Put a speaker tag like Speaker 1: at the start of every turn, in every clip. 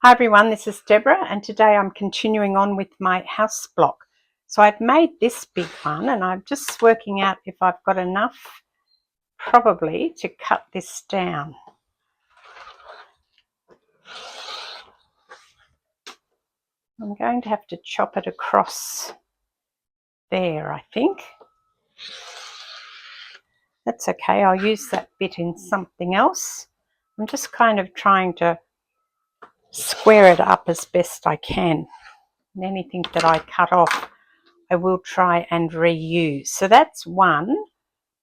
Speaker 1: Hi everyone, this is Deborah and today I'm continuing on with my house block. So I've made this big one and I'm just working out if I've got enough probably to cut this down. I'm going to have to chop it across there, I think. That's okay, I'll use that bit in something else. I'm just kind of trying to square it up as best I can. And anything that I cut off I will try and reuse. So that's one.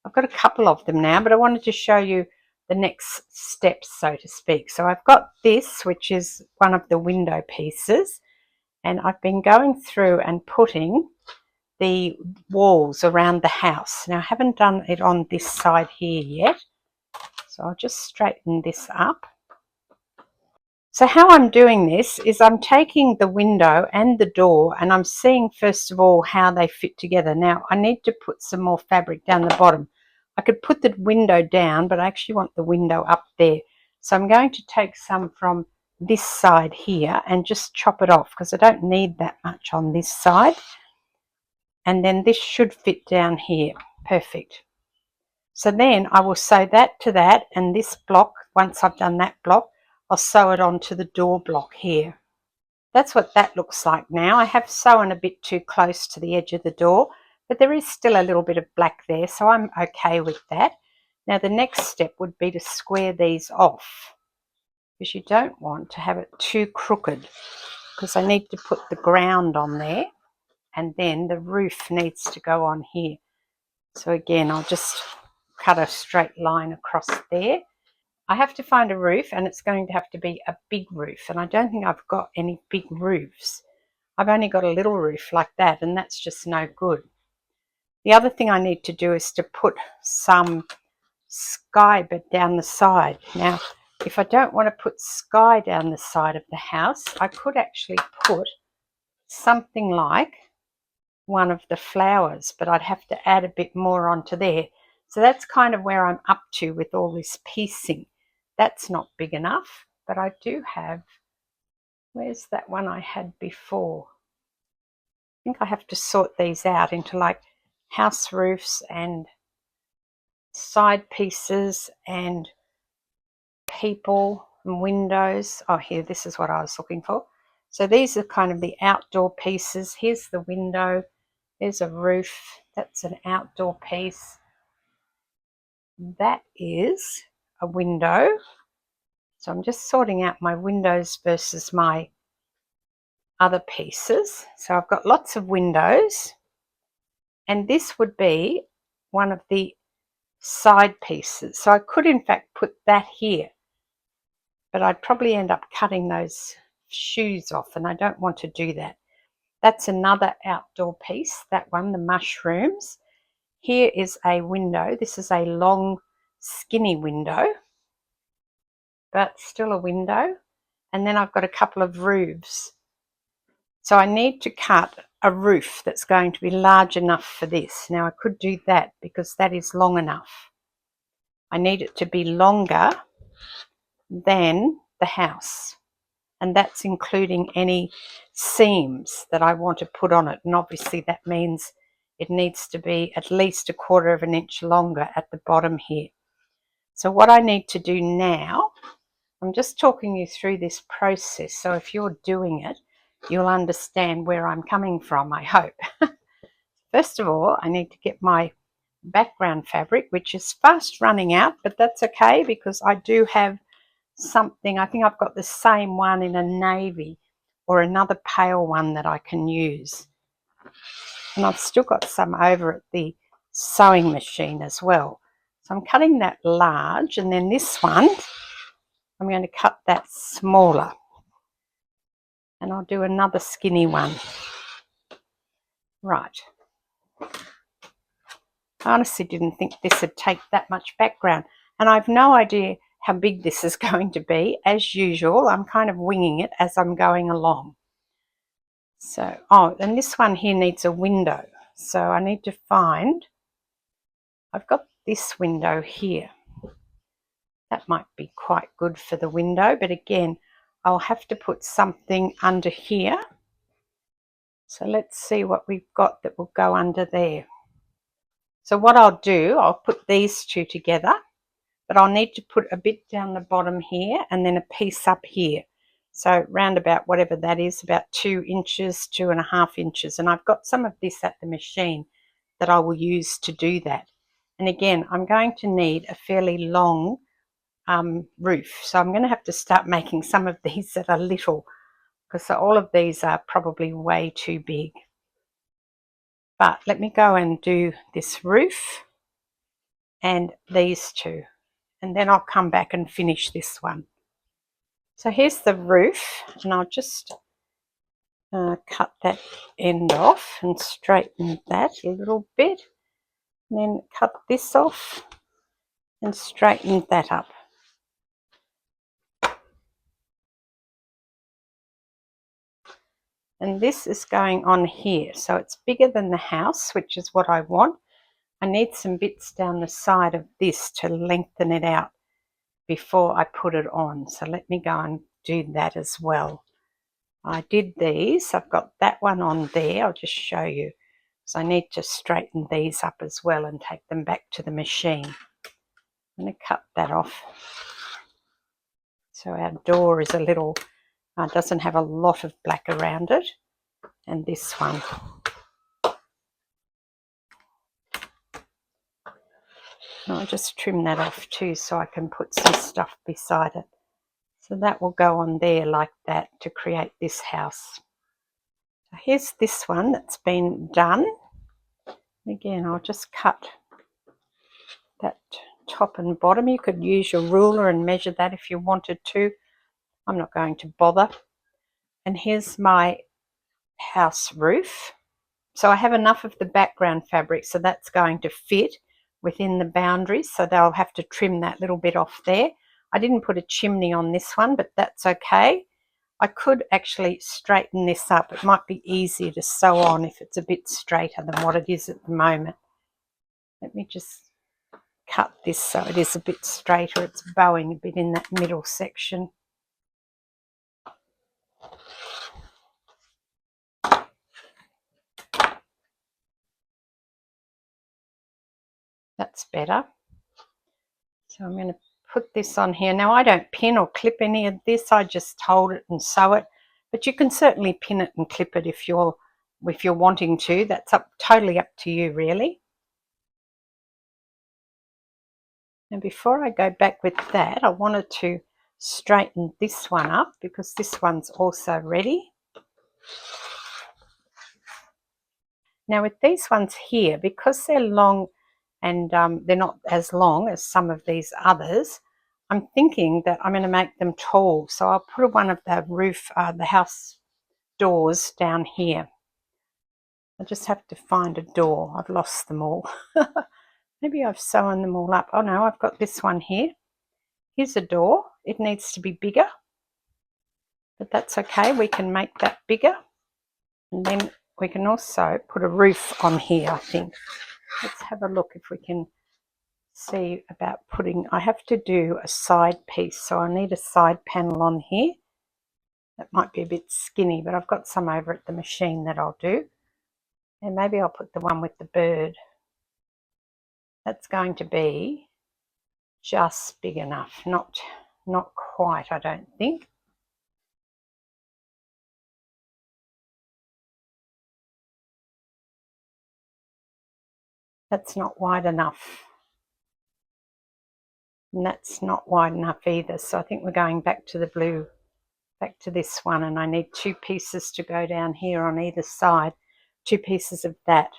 Speaker 1: I've got a couple of them now, but I wanted to show you the next steps, so to speak. So I've got this, which is one of the window pieces, and I've been going through and putting the walls around the house. Now I haven't done it on this side here yet, so I'll just straighten this up. So how I'm doing this is I'm taking the window and the door and I'm seeing first of all how they fit together. Now I need to put some more fabric down the bottom. I could put the window down, but I actually want the window up there. So I'm going to take some from this side here and just chop it off because I don't need that much on this side. And then this should fit down here. Perfect. So then I will sew that to that, and this block, once I've done that block, I'll sew it onto the door block here. That's what that looks like now. I have sewn a bit too close to the edge of the door, but there is still a little bit of black there, so I'm okay with that. Now the next step would be to square these off, because you don't want to have it too crooked, because I need to put the ground on there, and then the roof needs to go on here. So again, I'll just cut a straight line across there. I have to find a roof, and it's going to have to be a big roof, and I don't think I've got any big roofs. I've only got a little roof like that, and that's just no good. The other thing I need to do is to put some sky bit down the side. Now, if I don't want to put sky down the side of the house, I could actually put something like one of the flowers, but I'd have to add a bit more onto there. So that's kind of where I'm up to with all this piecing. That's not big enough, but I do have, where's that one I had before? I think I have to sort these out into like house roofs and side pieces and people and windows. Oh, here, this is what I was looking for. So these are kind of the outdoor pieces. Here's the window. There's a roof. That's an outdoor piece. That is a window. So I'm just sorting out my windows versus my other pieces. So I've got lots of windows, and this would be one of the side pieces. So I could in fact put that here, but I'd probably end up cutting those shoes off, and I don't want to do that. That's another outdoor piece, that one, the mushrooms. Here is a window. This is a long, skinny window, but still a window. And then I've got a couple of roofs. So I need to cut a roof that's going to be large enough for this. Now I could do that because that is long enough. I need it to be longer than the house. And that's including any seams that I want to put on it. And obviously that means it needs to be at least 1/4 of an inch longer at the bottom here. So what I need to do now, I'm just talking you through this process, so if you're doing it, you'll understand where I'm coming from, I hope. First of all, I need to get my background fabric, which is fast running out, but that's okay because I do have something. I think I've got the same one in a navy or another pale one that I can use. And I've still got some over at the sewing machine as well. So I'm cutting that large, and then this one, I'm going to cut that smaller. And I'll do another skinny one. Right. I honestly didn't think this would take that much background. And I've no idea how big this is going to be. As usual, I'm kind of winging it as I'm going along. So, oh, and this one here needs a window. So I need to find, I've got this window here. That might be quite good for the window, but again, I'll have to put something under here. So let's see what we've got that will go under there. So what I'll do, I'll put these two together, but I'll need to put a bit down the bottom here and then a piece up here. So round about whatever that is, about 2 inches, 2.5 inches. And I've got some of this at the machine that I will use to do that. And again, I'm going to need a fairly long roof. So I'm going to have to start making some of these that are little, because all of these are probably way too big. But let me go and do this roof and these two, and then I'll come back and finish this one. So here's the roof, and I'll just cut that end off and straighten that a little bit, and then cut this off and straighten that up. And this is going on here, so it's bigger than the house, which is what I want. I need some bits down the side of this to lengthen it out before I put it on. So let me go and do that as well. I did these. I've got that one on there. I'll just show you. So I need to straighten these up as well and take them back to the machine. I'm going to cut that off. So our door is a little, doesn't have a lot of black around it. And this one. I'll just trim that off too so I can put some stuff beside it. So that will go on there like that to create this house. So here's this one that's been done. Again, I'll just cut that top and bottom. You could use your ruler and measure that if you wanted to. I'm not going to bother. And here's my house roof. So I have enough of the background fabric, so that's going to fit within the boundaries, so they'll have to trim that little bit off there. I didn't put a chimney on this one, but that's okay. I could actually straighten this up. It might be easier to sew on if it's a bit straighter than what it is at the moment. Let me just cut this so it is a bit straighter. It's bowing a bit in that middle section. That's better. So I'm going to put this on here. Now I don't pin or clip any of this. I just hold it and sew it. But you can certainly pin it and clip it if you're wanting to. That's totally up to you, really. And before I go back with that, I wanted to straighten this one up because this one's also ready. Now with these ones here, because they're long and they're not as long as some of these others, I'm thinking that I'm going to make them tall. So I'll put one of the roof, the house doors down here. I just have to find a door. I've lost them all. Maybe I've sewn them all up. Oh no, I've got this one here. Here's a door. It needs to be bigger, but that's okay. We can make that bigger. And then we can also put a roof on here, I think. Let's have a look if we can see about putting, I have to do a side piece, so I need a side panel on here. That might be a bit skinny, but I've got some over at the machine that I'll do. And maybe I'll put the one with the bird. That's going to be just big enough, not quite, I don't think. That's not wide enough. And that's not wide enough either. So I think we're going back to the blue, back to this one, and I need 2 pieces to go down here on either side, 2 pieces of that.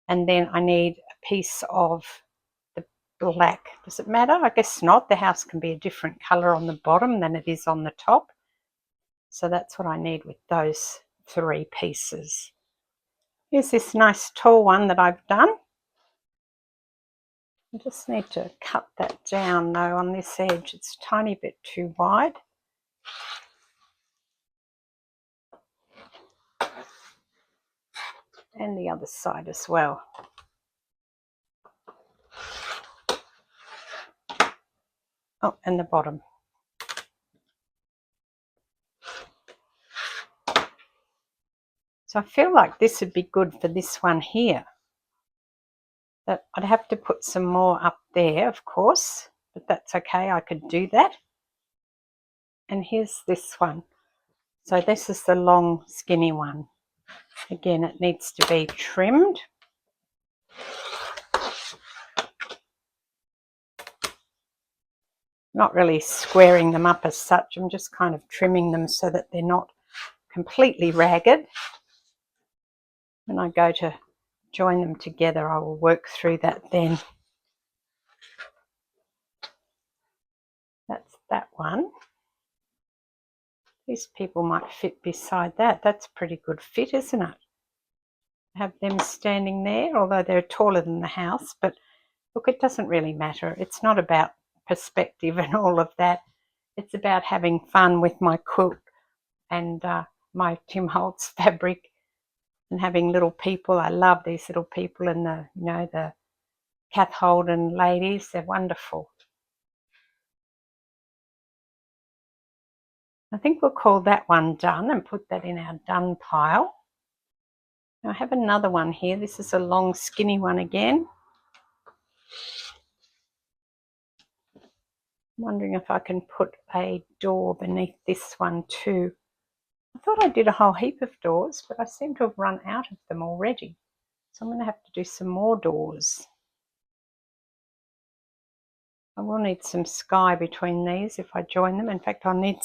Speaker 1: And then I need a piece of the black. Does it matter? I guess not. The house can be a different colour on the bottom than it is on the top. So that's what I need with those 3 pieces. Here's this nice tall one that I've done. I just need to cut that down though on this edge. It's a tiny bit too wide. And the other side as well. Oh, and the bottom. So I feel like this would be good for this one here. But I'd have to put some more up there, of course, but that's okay, I could do that. And here's this one. So this is the long, skinny one. Again, it needs to be trimmed. Not really squaring them up as such, I'm just kind of trimming them so that they're not completely ragged. When I go to join them together, I will work through that then. That's that one. These people might fit beside that. That's a pretty good fit, isn't it? Have them standing there, although they're taller than the house, but look, it doesn't really matter. It's not about perspective and all of that. It's about having fun with my quilt and my Tim Holtz fabric and having little people. I love these little people and the Cathe Holden ladies. They're wonderful. I think we'll call that one done and put that in our done pile. Now I have another one here. This is a long skinny one again. I'm wondering if I can put a door beneath this one too. I thought I did a whole heap of doors, but I seem to have run out of them already. So I'm going to have to do some more doors. I will need some sky between these if I join them. In fact, I'll need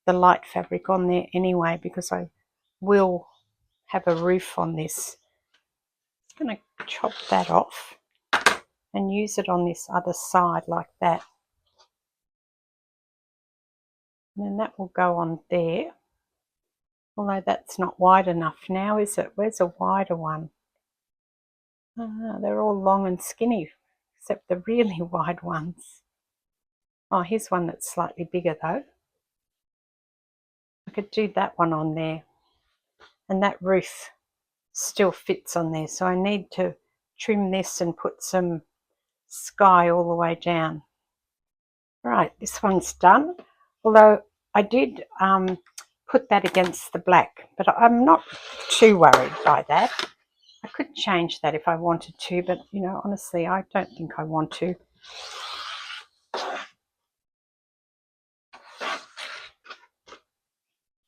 Speaker 1: the light fabric on there anyway because I will have a roof on this. I'm going to chop that off and use it on this other side like that. And then that will go on there. Although that's not wide enough now, is it? Where's a wider one? They're all long and skinny, except the really wide ones. Oh, here's one that's slightly bigger though. I could do that one on there. And that roof still fits on there. So I need to trim this and put some sky all the way down. Right, this one's done. Although I did put that against the black, but I'm not too worried by that. I could change that if I wanted to, but honestly, I don't think I want to.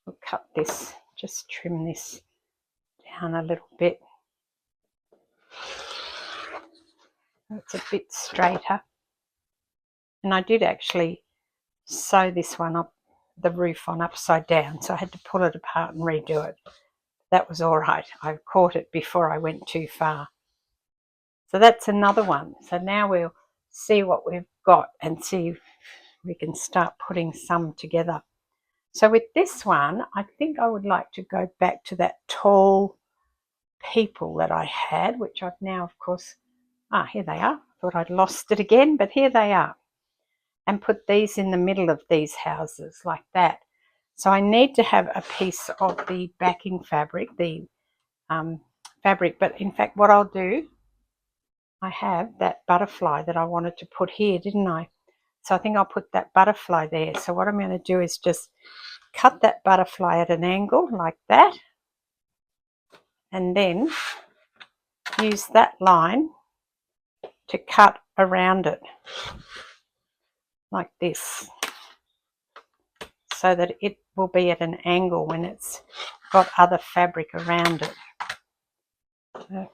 Speaker 1: We'll cut this, just trim this down a little bit. It's a bit straighter. And I did actually sew this one up, the roof on upside down, so I had to pull it apart and redo it. That was all right. I caught it before I went too far. So that's another one. So now we'll see what we've got and see if we can start putting some together. So with this one, I think I would like to go back to that tall people that I had, which I've now, of course, here they are. I thought I'd lost it again, but here they are. And put these in the middle of these houses like that. So I need to have a piece of the backing fabric, the fabric, but in fact what I'll do, I have that butterfly that I wanted to put here, didn't I? So I think I'll put that butterfly there. So what I'm going to do is just cut that butterfly at an angle like that, and then use that line to cut around it like this, so that it will be at an angle when it's got other fabric around it.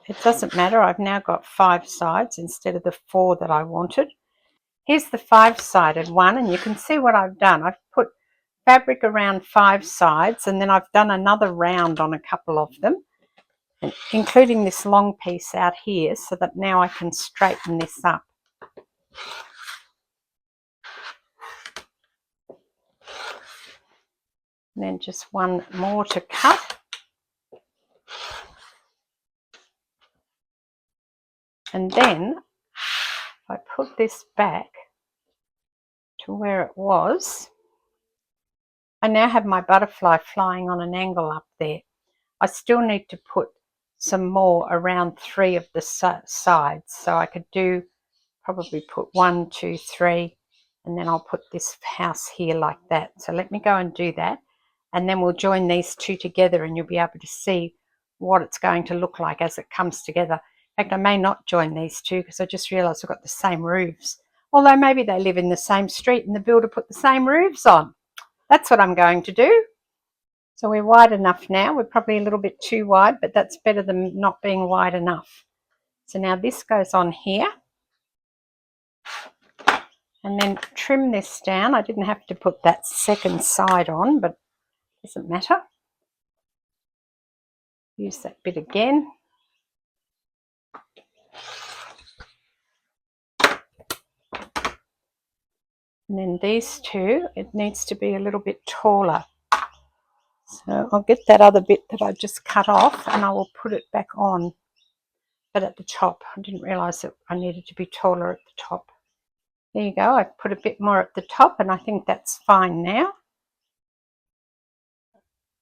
Speaker 1: It doesn't matter, I've now got 5 sides instead of the 4 that I wanted. Here's the 5-sided one, and you can see what I've done. I've put fabric around 5 sides, and then I've done another round on a couple of them, including this long piece out here, so that now I can straighten this up. And then just one more to cut. And then if I put this back to where it was, I now have my butterfly flying on an angle up there. I still need to put some more around 3 of the sides. So I could probably put 1, 2, 3, and then I'll put this house here like that. So let me go and do that. And then we'll join these two together and you'll be able to see what it's going to look like as it comes together. In fact, I may not join these two because I just realised I've got the same roofs. Although maybe they live in the same street and the builder put the same roofs on. That's what I'm going to do. So we're wide enough now. We're probably a little bit too wide, but that's better than not being wide enough. So now this goes on here. And then trim this down. I didn't have to put that second side on, but it doesn't matter. Use that bit again. And then these two, it needs to be a little bit taller. So I'll get that other bit that I just cut off and I will put it back on, but at the top. I didn't realise that I needed to be taller at the top. There you go, I put a bit more at the top and I think that's fine now.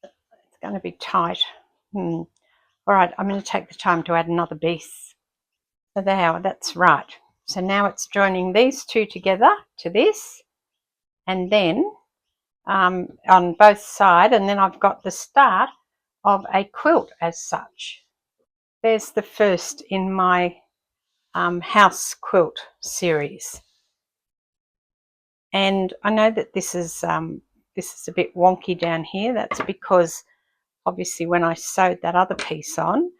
Speaker 1: It's going to be tight. All right, I'm going to take the time to add another piece. So there, that's right. So now it's joining these two together to this, and then on both sides, and then I've got the start of a quilt as such. There's the first in my house quilt series. And I know that this is a bit wonky down here. That's because obviously when I sewed that other piece on,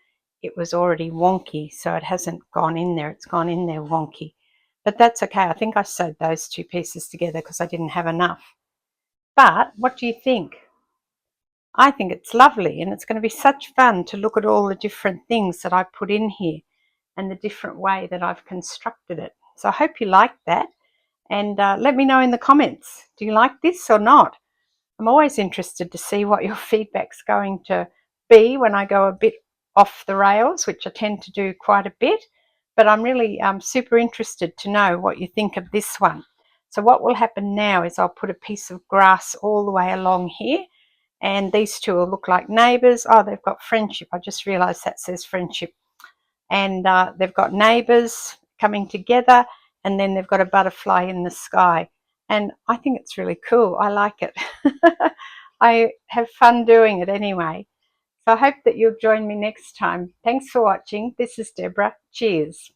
Speaker 1: it was already wonky, so it hasn't gone in there. It's gone in there wonky. But that's okay. I think I sewed those two pieces together because I didn't have enough. But what do you think? I think it's lovely, and it's going to be such fun to look at all the different things that I put in here and the different way that I've constructed it. So I hope you like that, and let me know in the comments, do you like this or not? I'm always interested to see what your feedback's going to be when I go a bit off the rails, which I tend to do quite a bit, but I'm really super interested to know what you think of this one. So what will happen now is I'll put a piece of grass all the way along here, and these two will look like neighbours. Oh, they've got friendship. I just realised that says friendship. And they've got neighbours coming together, and then they've got a butterfly in the sky. And I think it's really cool. I like it. I have fun doing it anyway. So I hope that you'll join me next time. Thanks for watching. This is Deborah. Cheers.